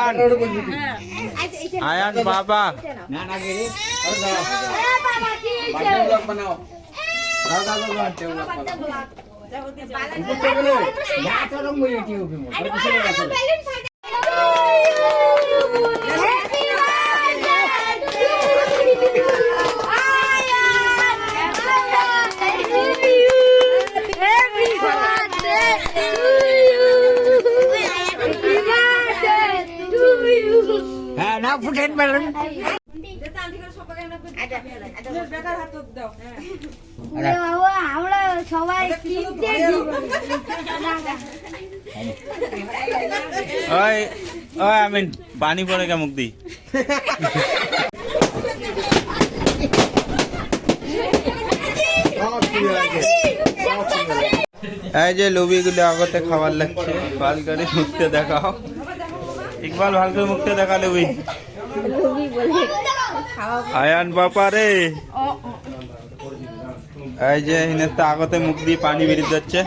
আয়ান আয়ান বাবা না না গেরে আর দাও বার্থডে ব্লগ বানাও দাও দাও দাও বার্থডে ব্লগ বানাও या चलो मैं यूट्यूब पे और किसी ने कैसे ना फुटेन बैलन আমরা সবাই ওই ওই আমিন পানি পড়ে কে মুখ দি এই যে লবিগুলো আগতে খাবার লাগছে ভাল করে মুখতে দেখাও ইকবাল ভাল করে মুখতে দেখা লবি আয়ান বাপা রে এই যে হিনে তো আগতে মুখ দিয়ে পানি বেরিয়ে যাচ্ছে